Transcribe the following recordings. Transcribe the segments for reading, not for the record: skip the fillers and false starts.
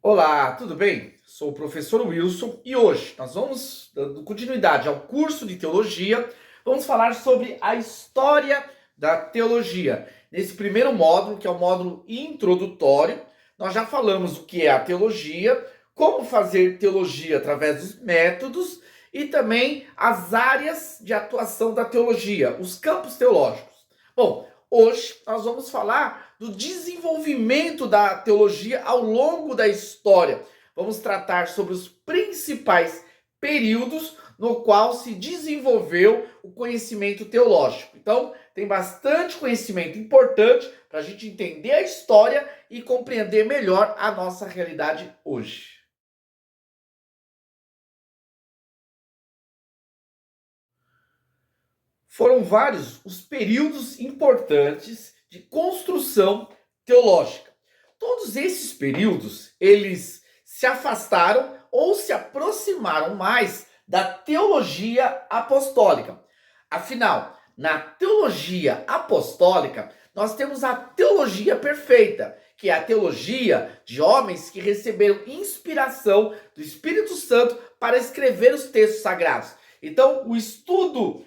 Olá, tudo bem? Sou o professor Wilson e hoje nós vamos, dando continuidade ao curso de teologia, vamos falar sobre a história da teologia. Nesse primeiro módulo, que é o módulo introdutório, nós já falamos o que é a teologia, como fazer teologia através dos métodos e também as áreas de atuação da teologia, os campos teológicos. Bom, hoje nós vamos falar do desenvolvimento da teologia ao longo da história. Vamos tratar sobre os principais períodos no qual se desenvolveu o conhecimento teológico. Então, tem bastante conhecimento importante para a gente entender a história e compreender melhor a nossa realidade hoje. Foram vários os períodos importantes de construção teológica. Todos esses períodos, eles se afastaram ou se aproximaram mais da teologia apostólica. Afinal, na teologia apostólica, nós temos a teologia perfeita, que é a teologia de homens que receberam inspiração do Espírito Santo para escrever os textos sagrados. Então, o estudo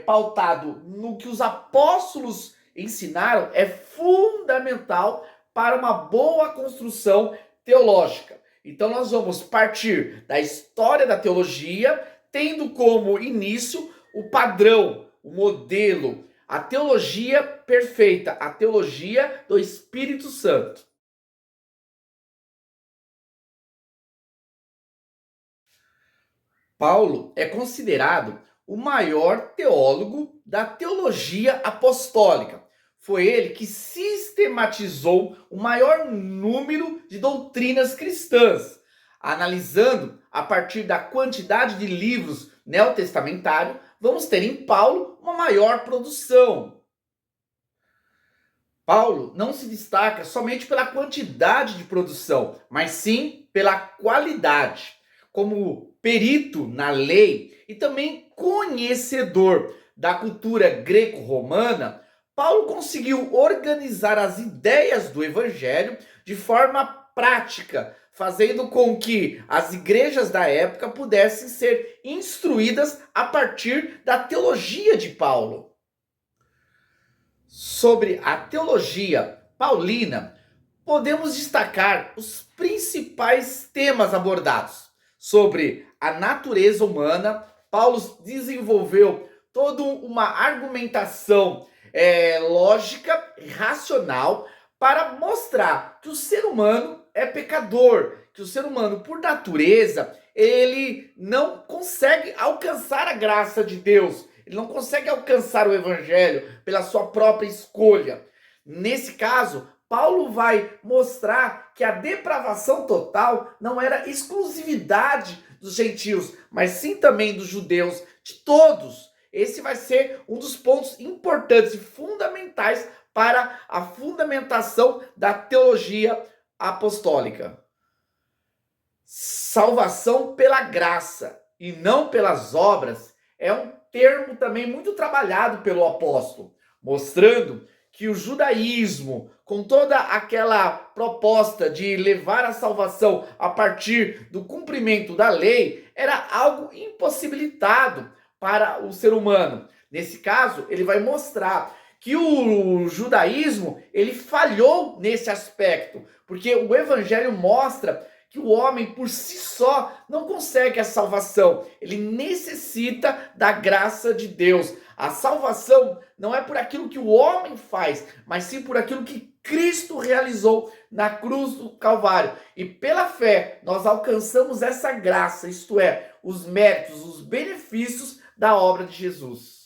pautado no que os apóstolos ensinaram é fundamental para uma boa construção teológica. Então, nós vamos partir da história da teologia, tendo como início o padrão, o modelo, a teologia perfeita, a teologia do Espírito Santo. Paulo é considerado o maior teólogo da teologia apostólica. Foi ele que sistematizou o maior número de doutrinas cristãs, analisando a partir da quantidade de livros neotestamentários, vamos ter em Paulo uma maior produção. Paulo não se destaca somente pela quantidade de produção, mas sim pela qualidade. Como perito na lei e também conhecedor da cultura greco-romana, Paulo conseguiu organizar as ideias do evangelho de forma prática, fazendo com que as igrejas da época pudessem ser instruídas a partir da teologia de Paulo. Sobre a teologia paulina, podemos destacar os principais temas abordados. Sobre a natureza humana, Paulo desenvolveu toda uma argumentação lógica e racional para mostrar que o ser humano é pecador, que o ser humano, por natureza, ele não consegue alcançar a graça de Deus, ele não consegue alcançar o evangelho pela sua própria escolha. Nesse caso, Paulo vai mostrar que a depravação total não era exclusividade dos gentios, mas sim também dos judeus, de todos. Esse vai ser um dos pontos importantes e fundamentais para a fundamentação da teologia apostólica. Salvação pela graça e não pelas obras é um termo também muito trabalhado pelo apóstolo, mostrando que o judaísmo, com toda aquela proposta de levar a salvação a partir do cumprimento da lei, era algo impossibilitado para o ser humano. Nesse caso, ele vai mostrar que o judaísmo, ele falhou nesse aspecto, porque o evangelho mostra que o homem por si só não consegue a salvação. Ele necessita da graça de Deus. A salvação não é por aquilo que o homem faz, mas sim por aquilo que Cristo realizou na cruz do Calvário. E pela fé nós alcançamos essa graça, isto é, os méritos, os benefícios da obra de Jesus.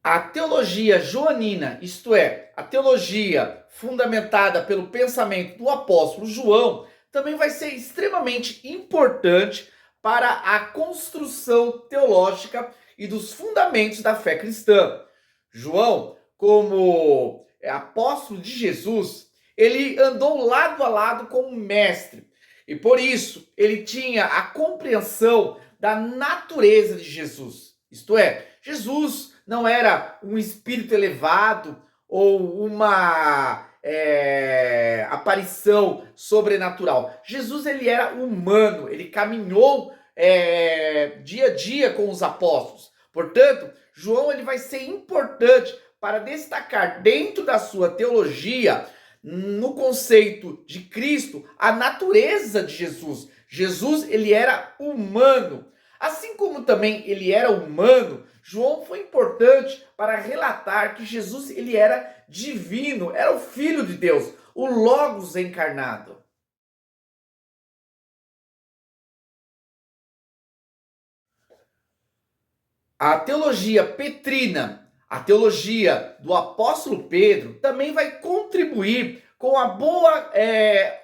A teologia joanina, isto é, a teologia fundamentada pelo pensamento do apóstolo João, também vai ser extremamente importante para a construção teológica e dos fundamentos da fé cristã. João, como apóstolo de Jesus, ele andou lado a lado com o mestre e por isso ele tinha a compreensão da natureza de Jesus. Isto é, Jesus não era um espírito elevado ou uma aparição sobrenatural. Jesus, ele era humano, ele caminhou dia a dia com os apóstolos. Portanto, João, ele vai ser importante para destacar dentro da sua teologia, no conceito de Cristo, a natureza de Jesus. Jesus, ele era humano. Assim como também ele era humano, João foi importante para relatar que Jesus, ele era divino, era o Filho de Deus, o Logos encarnado. A teologia petrina, a teologia do apóstolo Pedro, também vai contribuir com a boa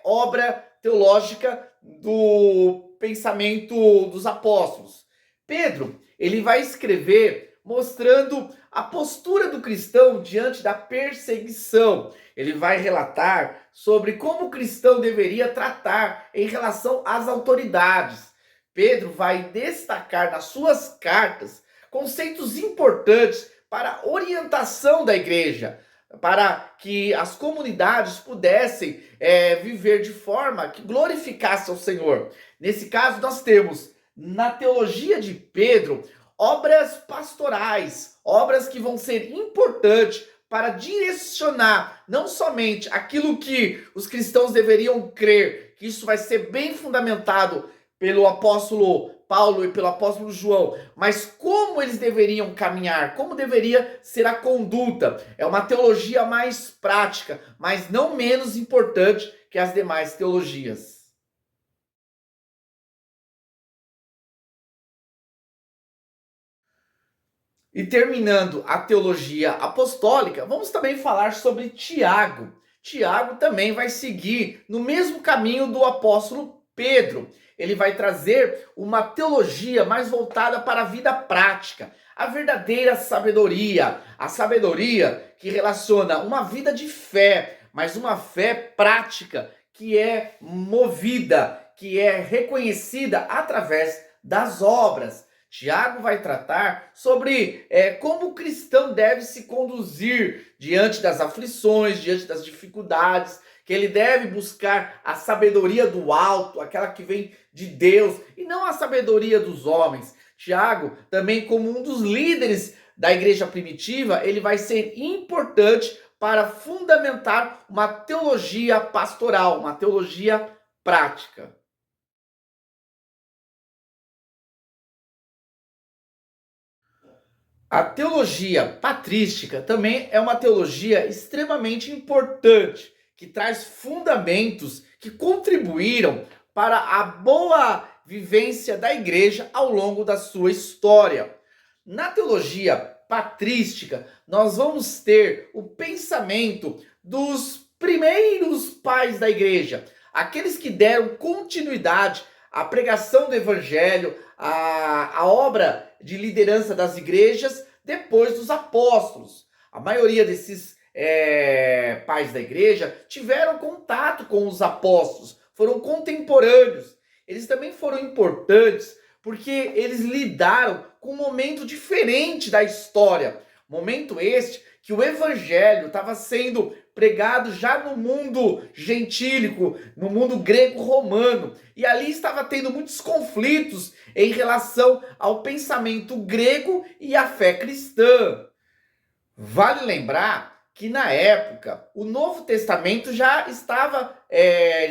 obra teológica do pensamento dos apóstolos. Pedro, ele vai escrever mostrando a postura do cristão diante da perseguição. Ele vai relatar sobre como o cristão deveria tratar em relação às autoridades. Pedro vai destacar nas suas cartas conceitos importantes para a orientação da igreja, para que as comunidades pudessem viver de forma que glorificasse ao Senhor. Nesse caso, nós temos na teologia de Pedro obras pastorais, obras que vão ser importantes para direcionar não somente aquilo que os cristãos deveriam crer, que isso vai ser bem fundamentado pelo apóstolo Paulo e pelo apóstolo João, mas como eles deveriam caminhar, como deveria ser a conduta. É uma teologia mais prática, mas não menos importante que as demais teologias. E terminando a teologia apostólica, vamos também falar sobre Tiago. Tiago também vai seguir no mesmo caminho do apóstolo Pedro. Ele vai trazer uma teologia mais voltada para a vida prática, a verdadeira sabedoria, a sabedoria que relaciona uma vida de fé, mas uma fé prática, que é movida, que é reconhecida através das obras. Tiago vai tratar sobre como o cristão deve se conduzir diante das aflições, diante das dificuldades, que ele deve buscar a sabedoria do alto, aquela que vem de Deus, e não a sabedoria dos homens. Tiago, também como um dos líderes da igreja primitiva, ele vai ser importante para fundamentar uma teologia pastoral, uma teologia prática. A teologia patrística também é uma teologia extremamente importante, que traz fundamentos que contribuíram para a boa vivência da igreja ao longo da sua história. Na teologia patrística, nós vamos ter o pensamento dos primeiros pais da igreja, aqueles que deram continuidade à pregação do evangelho, à obra de liderança das igrejas depois dos apóstolos. A maioria desses pais da igreja tiveram contato com os apóstolos, foram contemporâneos. Eles também foram importantes porque eles lidaram com um momento diferente da história. Momento este que o evangelho estava sendo pregado já no mundo gentílico, no mundo grego-romano. E ali estava tendo muitos conflitos em relação ao pensamento grego e à fé cristã. Vale lembrar que na época o Novo Testamento já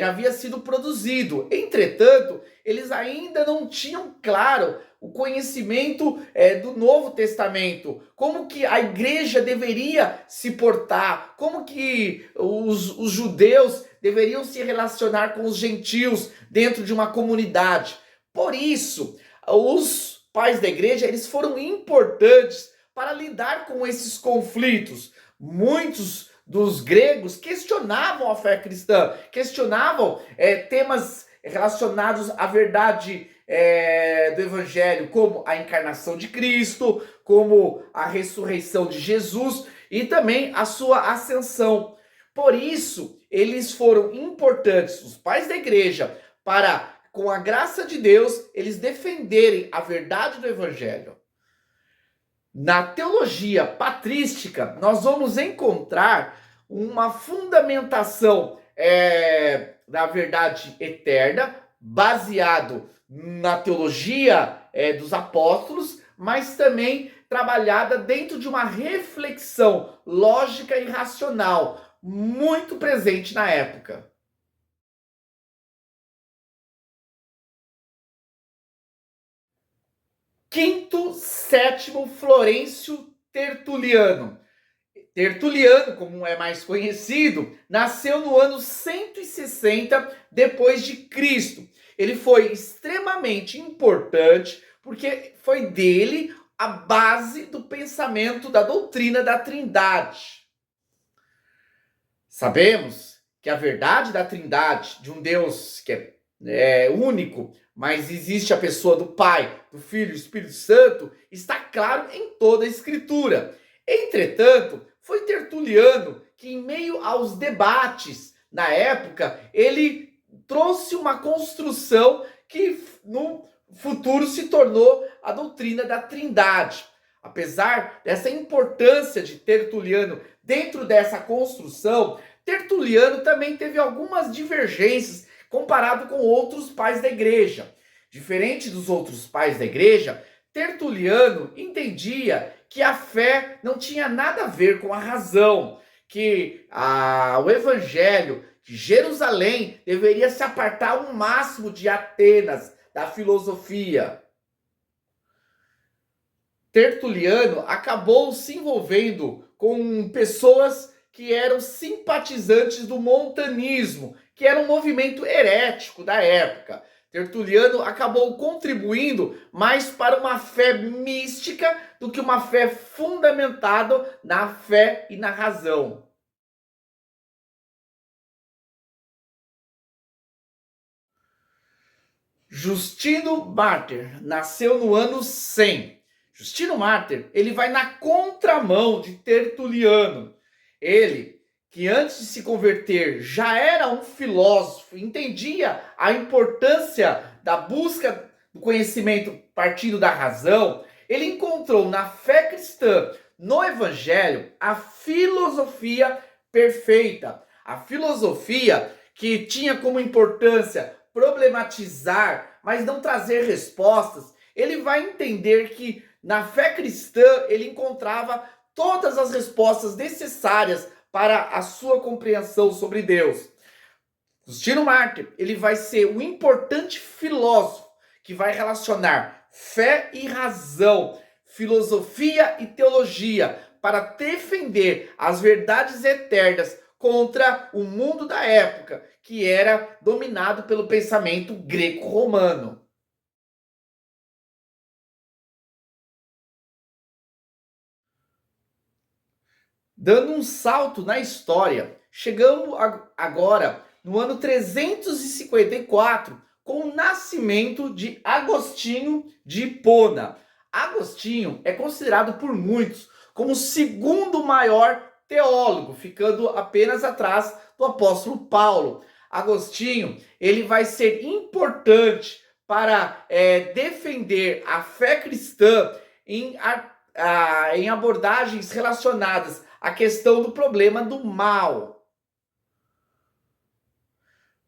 havia sido produzido. Entretanto, eles ainda não tinham claro o conhecimento do Novo Testamento, como que a igreja deveria se portar, como que os judeus deveriam se relacionar com os gentios dentro de uma comunidade. Por isso, os pais da igreja, eles foram importantes para lidar com esses conflitos. Muitos dos gregos questionavam a fé cristã, questionavam temas relacionados à verdade do evangelho, como a encarnação de Cristo, como a ressurreição de Jesus e também a sua ascensão. Por isso, eles foram importantes, os pais da igreja, para, com a graça de Deus, eles defenderem a verdade do evangelho. Na teologia patrística, nós vamos encontrar uma fundamentação da verdade eterna, baseado na teologia dos apóstolos, mas também trabalhada dentro de uma reflexão lógica e racional, muito presente na época. Quinto, sétimo, Florencio Tertuliano. Tertuliano, como é mais conhecido, nasceu no ano 160 depois de Cristo. Ele foi extremamente importante porque foi dele a base do pensamento da doutrina da Trindade. Sabemos que a verdade da Trindade, de um Deus que é único, mas existe a pessoa do Pai, do Filho e do Espírito Santo, está claro em toda a Escritura. Entretanto, foi Tertuliano que, em meio aos debates na época, ele trouxe uma construção que no futuro se tornou a doutrina da Trindade. Apesar dessa importância de Tertuliano dentro dessa construção, Tertuliano também teve algumas divergências comparado com outros pais da igreja. Diferente dos outros pais da igreja, Tertuliano entendia que a fé não tinha nada a ver com a razão, que o evangelho de Jerusalém deveria se apartar ao máximo de Atenas, da filosofia. Tertuliano acabou se envolvendo com pessoas que eram simpatizantes do montanismo, que era um movimento herético da época. Tertuliano acabou contribuindo mais para uma fé mística do que uma fé fundamentada na fé e na razão. Justino Mártir nasceu no ano 100. Justino Mártir, ele vai na contramão de Tertuliano. Ele, que antes de se converter já era um filósofo, entendia a importância da busca do conhecimento partindo da razão, ele encontrou na fé cristã, no evangelho, a filosofia perfeita. A filosofia que tinha como importância problematizar, mas não trazer respostas. Ele vai entender que na fé cristã ele encontrava todas as respostas necessárias para a sua compreensão sobre Deus. Justino Mártir, ele vai ser um importante filósofo que vai relacionar fé e razão, filosofia e teologia para defender as verdades eternas contra o mundo da época, que era dominado pelo pensamento greco-romano. Dando um salto na história, chegamos agora no ano 354 com o nascimento de Agostinho de Hipona. Agostinho é considerado por muitos como o segundo maior teólogo, ficando apenas atrás do apóstolo Paulo. Agostinho, ele vai ser importante para defender a fé cristã em abordagens relacionadas à questão do problema do mal.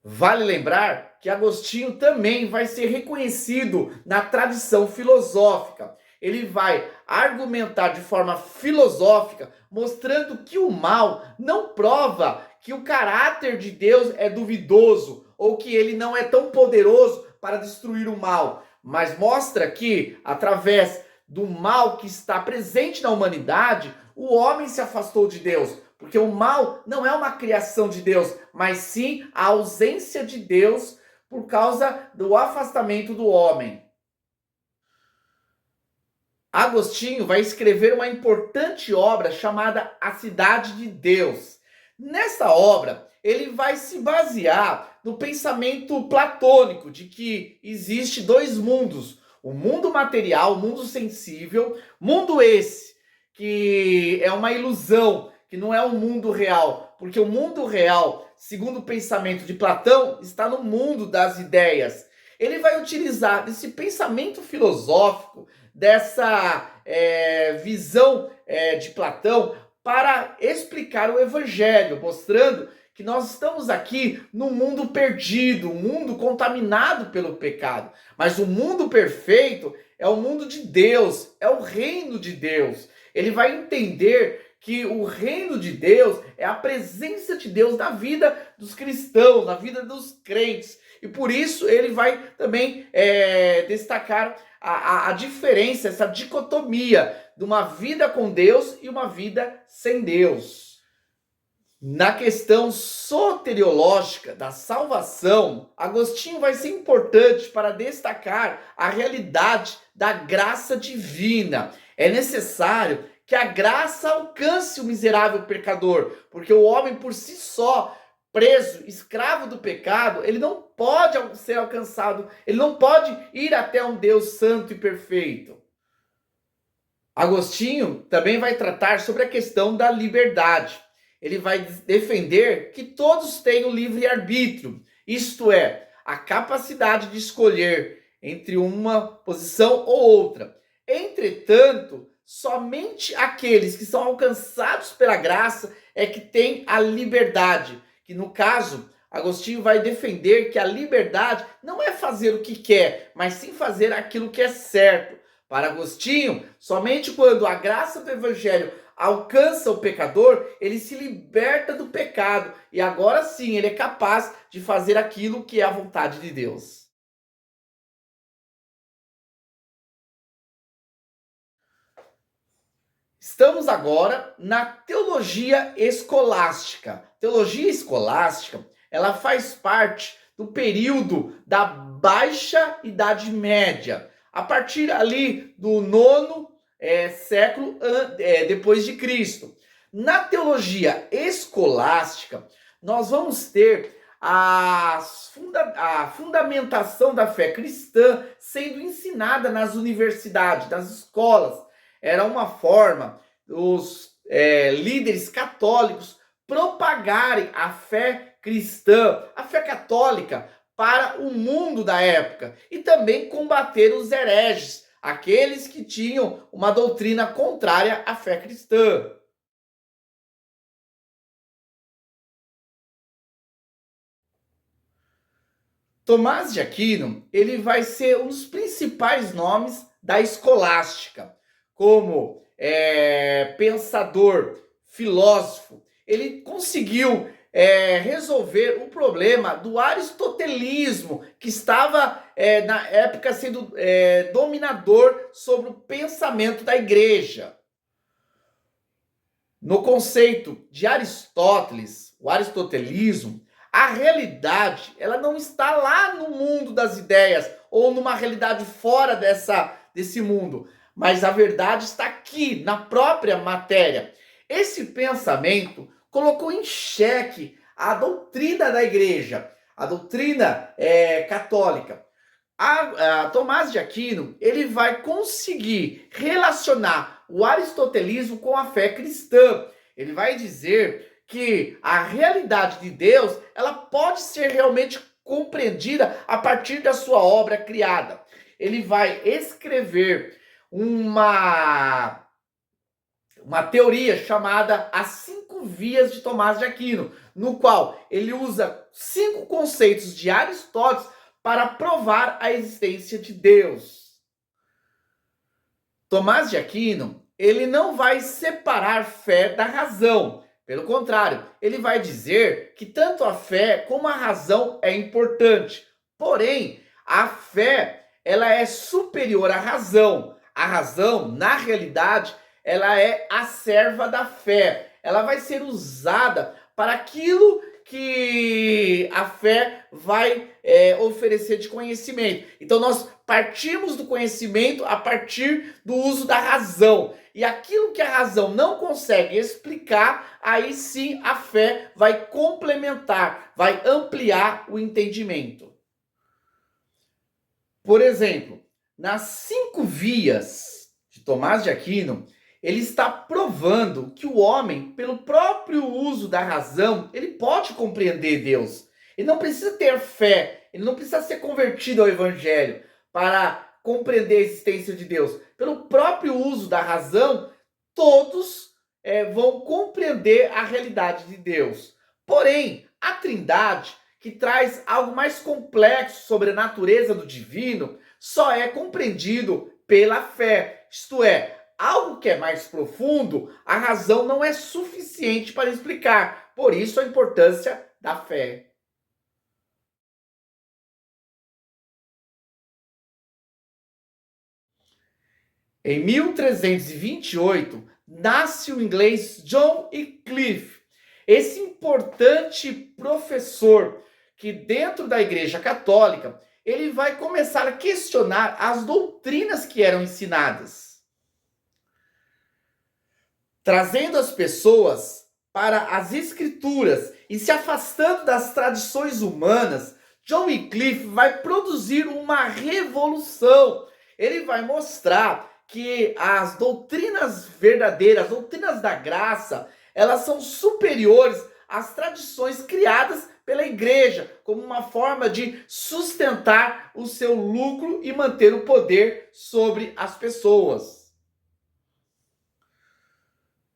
Vale lembrar que Agostinho também vai ser reconhecido na tradição filosófica. Ele vai argumentar de forma filosófica, mostrando que o mal não prova que o caráter de Deus é duvidoso ou que ele não é tão poderoso para destruir o mal, mas mostra que, através do mal que está presente na humanidade, o homem se afastou de Deus. Porque o mal não é uma criação de Deus, mas sim a ausência de Deus por causa do afastamento do homem. Agostinho vai escrever uma importante obra chamada A Cidade de Deus. Nessa obra, ele vai se basear no pensamento platônico de que existe dois mundos: o mundo material, o mundo sensível, mundo esse que é uma ilusão, que não é o mundo real, porque o mundo real, segundo o pensamento de Platão, está no mundo das ideias. Ele vai utilizar desse pensamento filosófico, dessa visão de Platão para explicar o Evangelho, mostrando que nós estamos aqui num mundo perdido, um mundo contaminado pelo pecado. Mas o mundo perfeito é o mundo de Deus, é o reino de Deus. Ele vai entender que o reino de Deus é a presença de Deus na vida dos cristãos, na vida dos crentes. E por isso ele vai também destacar a diferença, essa dicotomia de uma vida com Deus e uma vida sem Deus. Na questão soteriológica da salvação, Agostinho vai ser importante para destacar a realidade da graça divina. É necessário que a graça alcance o miserável pecador, porque o homem por si só, preso, escravo do pecado, ele não pode ser alcançado, ele não pode ir até um Deus santo e perfeito. Agostinho também vai tratar sobre a questão da liberdade. Ele vai defender que todos têm o livre-arbítrio, isto é, a capacidade de escolher entre uma posição ou outra. Entretanto, somente aqueles que são alcançados pela graça é que têm a liberdade, que no caso, Agostinho vai defender que a liberdade não é fazer o que quer, mas sim fazer aquilo que é certo. Para Agostinho, somente quando a graça do Evangelho alcança o pecador, ele se liberta do pecado e agora sim ele é capaz de fazer aquilo que é a vontade de Deus. Estamos agora na teologia escolástica. Teologia escolástica, ela faz parte do período da Baixa Idade Média, a partir ali do nono século depois de Cristo. Na teologia escolástica, nós vamos ter a fundamentação da fé cristã sendo ensinada nas universidades, nas escolas. Era uma forma dos líderes católicos propagarem a fé cristã, a fé católica, para o mundo da época e também combater os hereges, aqueles que tinham uma doutrina contrária à fé cristã. Tomás de Aquino, ele vai ser um dos principais nomes da escolástica, como pensador, filósofo. Ele conseguiu resolver o problema do aristotelismo, que estava na época sendo dominador sobre o pensamento da igreja. No conceito de Aristóteles, o aristotelismo, a realidade ela não está lá no mundo das ideias ou numa realidade fora desse mundo, mas a verdade está aqui, na própria matéria. Esse pensamento colocou em xeque a doutrina da igreja, a doutrina católica. Tomás de Aquino, ele vai conseguir relacionar o aristotelismo com a fé cristã. Ele vai dizer que a realidade de Deus, ela pode ser realmente compreendida a partir da sua obra criada. Ele vai escrever uma teoria chamada As 5 Vias de Tomás de Aquino, no qual ele usa 5 conceitos de Aristóteles para provar a existência de Deus. Tomás de Aquino, ele não vai separar fé da razão. Pelo contrário, ele vai dizer que tanto a fé como a razão é importante. Porém, a fé, ela é superior à razão. A razão, na realidade, ela é a serva da fé. Ela vai ser usada para aquilo que a fé vai oferecer de conhecimento. Então nós partimos do conhecimento a partir do uso da razão. E aquilo que a razão não consegue explicar, aí sim a fé vai complementar, vai ampliar o entendimento. Por exemplo, nas 5 vias de Tomás de Aquino, ele está provando que o homem, pelo próprio uso da razão, ele pode compreender Deus. Ele não precisa ter fé, ele não precisa ser convertido ao Evangelho para compreender a existência de Deus. Pelo próprio uso uso da razão, todos vão compreender a realidade de Deus. Porém, a Trindade, que traz algo mais complexo sobre a natureza do divino, só é compreendido pela fé. Isto é, algo que é mais profundo, a razão não é suficiente para explicar. Por isso a importância da fé. Em 1328, nasce o inglês John Wycliffe, esse importante professor que dentro da Igreja Católica, ele vai começar a questionar as doutrinas que eram ensinadas, trazendo as pessoas para as escrituras e se afastando das tradições humanas. John Wycliffe vai produzir uma revolução. Ele vai mostrar que as doutrinas verdadeiras, as doutrinas da graça, elas são superiores às tradições criadas pela igreja, como uma forma de sustentar o seu lucro e manter o poder sobre as pessoas.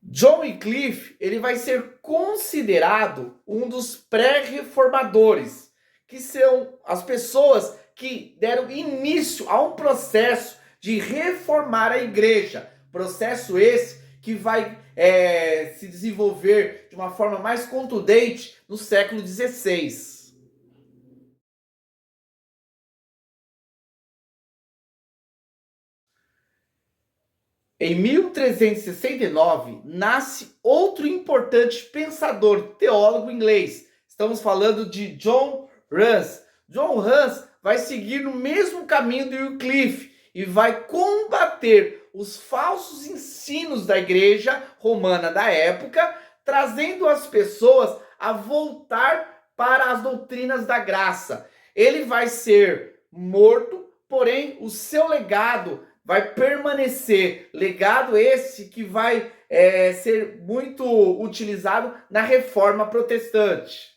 John Wycliffe, ele vai ser considerado um dos pré-reformadores, que são as pessoas que deram início a um processo de reformar a igreja. Processo esse que vai se desenvolver de uma forma mais contundente no século XVI. Em 1369, nasce outro importante pensador, teólogo inglês. Estamos falando de John Hus. John Hus vai seguir no mesmo caminho do Wycliffe e vai combater os falsos ensinos da igreja romana da época, trazendo as pessoas a voltar para as doutrinas da graça. Ele vai ser morto, porém o seu legado vai permanecer, legado esse que vai ser muito utilizado na Reforma Protestante.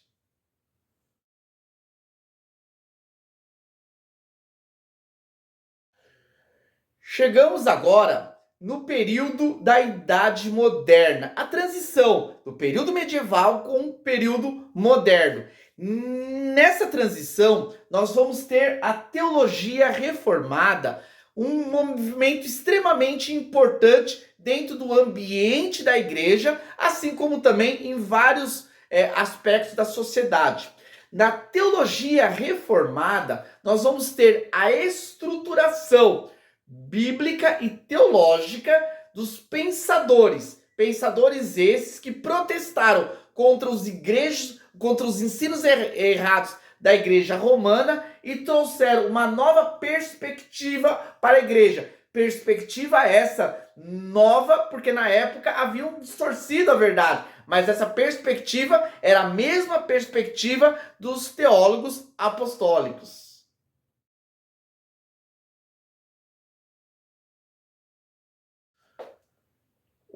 Chegamos agora no período da Idade Moderna, a transição do período medieval com o período moderno. Nessa transição, nós vamos ter a teologia reformada, um movimento extremamente importante dentro do ambiente da igreja, assim como também em vários aspectos da sociedade. Na teologia reformada, nós vamos ter a estruturação bíblica e teológica dos pensadores. Pensadores esses que protestaram contra os ensinos errados da igreja romana e trouxeram uma nova perspectiva para a igreja. Perspectiva essa nova, porque na época haviam distorcido a verdade, mas essa perspectiva era a mesma perspectiva dos teólogos apostólicos.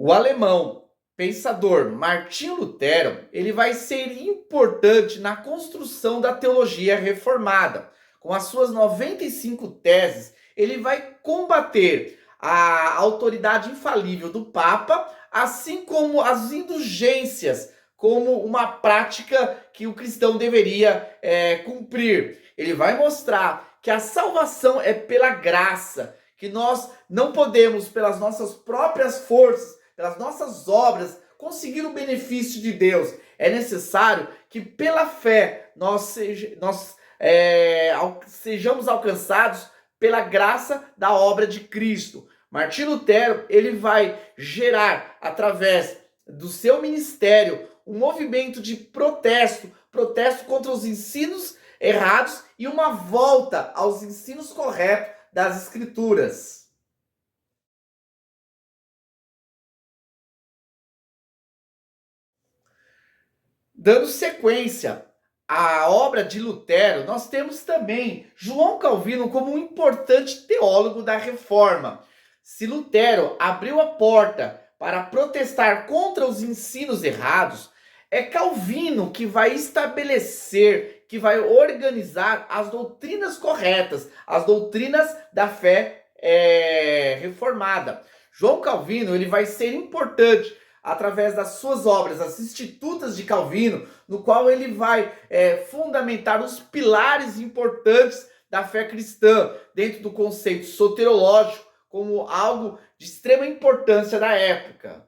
O alemão pensador Martinho Lutero, ele vai ser importante na construção da teologia reformada. Com as suas 95 teses, ele vai combater a autoridade infalível do Papa, assim como as indulgências, como uma prática que o cristão deveria cumprir. Ele vai mostrar que a salvação é pela graça, que nós não podemos, pelas nossas próprias forças, pelas nossas obras, conseguir o benefício de Deus. É necessário que pela fé nós sejamos alcançados pela graça da obra de Cristo. Martinho Lutero, ele vai gerar, através do seu ministério, um movimento de protesto contra os ensinos errados e uma volta aos ensinos corretos das Escrituras. Dando sequência à obra de Lutero, nós temos também João Calvino como um importante teólogo da Reforma. Se Lutero abriu a porta para protestar contra os ensinos errados, é Calvino que vai estabelecer, que vai organizar as doutrinas corretas, as doutrinas da fé reformada. João Calvino ele vai ser importante através das suas obras, as Institutas de Calvino, no qual ele vai fundamentar os pilares importantes da fé cristã, dentro do conceito soteriológico, como algo de extrema importância da época.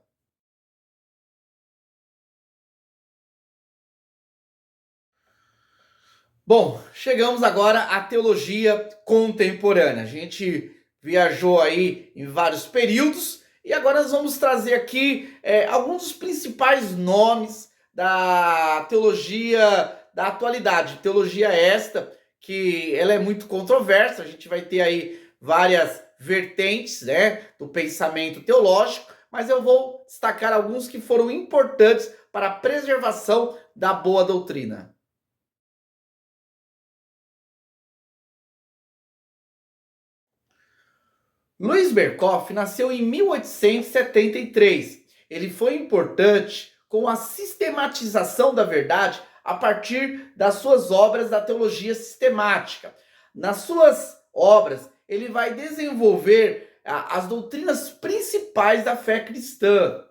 Bom, chegamos agora à teologia contemporânea. A gente viajou aí em vários períodos e agora nós vamos trazer aqui alguns dos principais nomes da teologia da atualidade. Teologia esta que ela é muito controversa, a gente vai ter aí várias vertentes, né, do pensamento teológico, mas eu vou destacar alguns que foram importantes para a preservação da boa doutrina. Louis Berkhoff nasceu em 1873. Ele foi importante com a sistematização da verdade a partir das suas obras da teologia sistemática. Nas suas obras, ele vai desenvolver as doutrinas principais da fé cristã.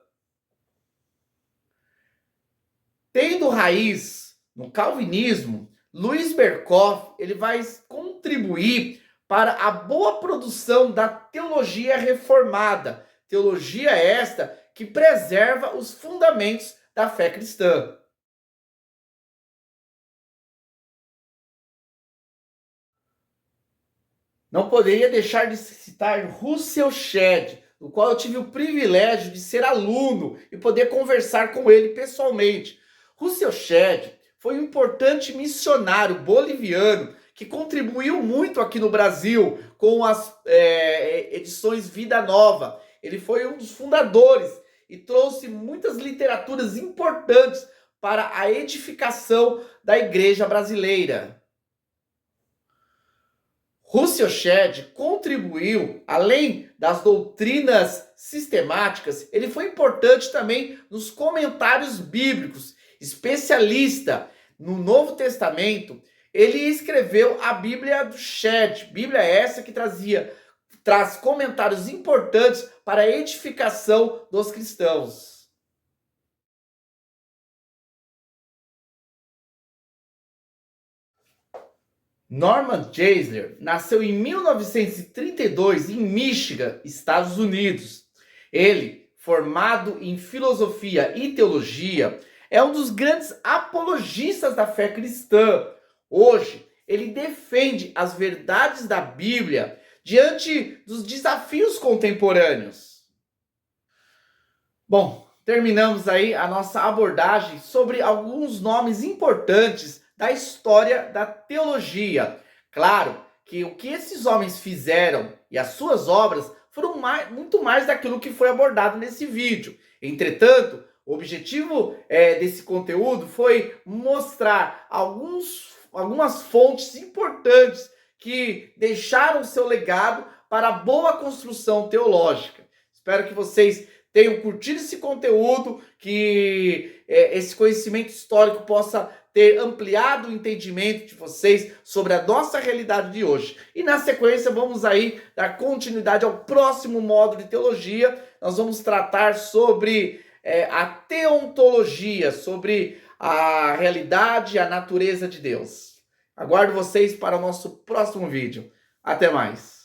Tendo raiz no calvinismo, Louis Berkhoff ele vai contribuir para a boa produção da teologia reformada, teologia esta que preserva os fundamentos da fé cristã. Não poderia deixar de citar Russell Shedd, do qual eu tive o privilégio de ser aluno e poder conversar com ele pessoalmente. Russell Shedd foi um importante missionário boliviano que contribuiu muito aqui no Brasil com as edições Vida Nova. Ele foi um dos fundadores e trouxe muitas literaturas importantes para a edificação da igreja brasileira. Russell Shedd contribuiu, além das doutrinas sistemáticas, ele foi importante também nos comentários bíblicos, especialista no Novo Testamento. Ele escreveu a Bíblia do Shedd, Bíblia essa que traz comentários importantes para a edificação dos cristãos. Norman Geisler nasceu em 1932 em Michigan, Estados Unidos. Ele, formado em filosofia e teologia, é um dos grandes apologistas da fé cristã. Hoje, ele defende as verdades da Bíblia diante dos desafios contemporâneos. Bom, terminamos aí a nossa abordagem sobre alguns nomes importantes da história da teologia. Claro que o que esses homens fizeram e as suas obras foram muito mais daquilo que foi abordado nesse vídeo. Entretanto, o objetivo desse conteúdo foi mostrar algumas fontes importantes que deixaram seu legado para a boa construção teológica. Espero que vocês tenham curtido esse conteúdo, que esse conhecimento histórico possa ter ampliado o entendimento de vocês sobre a nossa realidade de hoje. E na sequência vamos aí dar continuidade ao próximo módulo de teologia. Nós vamos tratar sobre a teontologia, sobre a realidade e a natureza de Deus. Aguardo vocês para o nosso próximo vídeo. Até mais!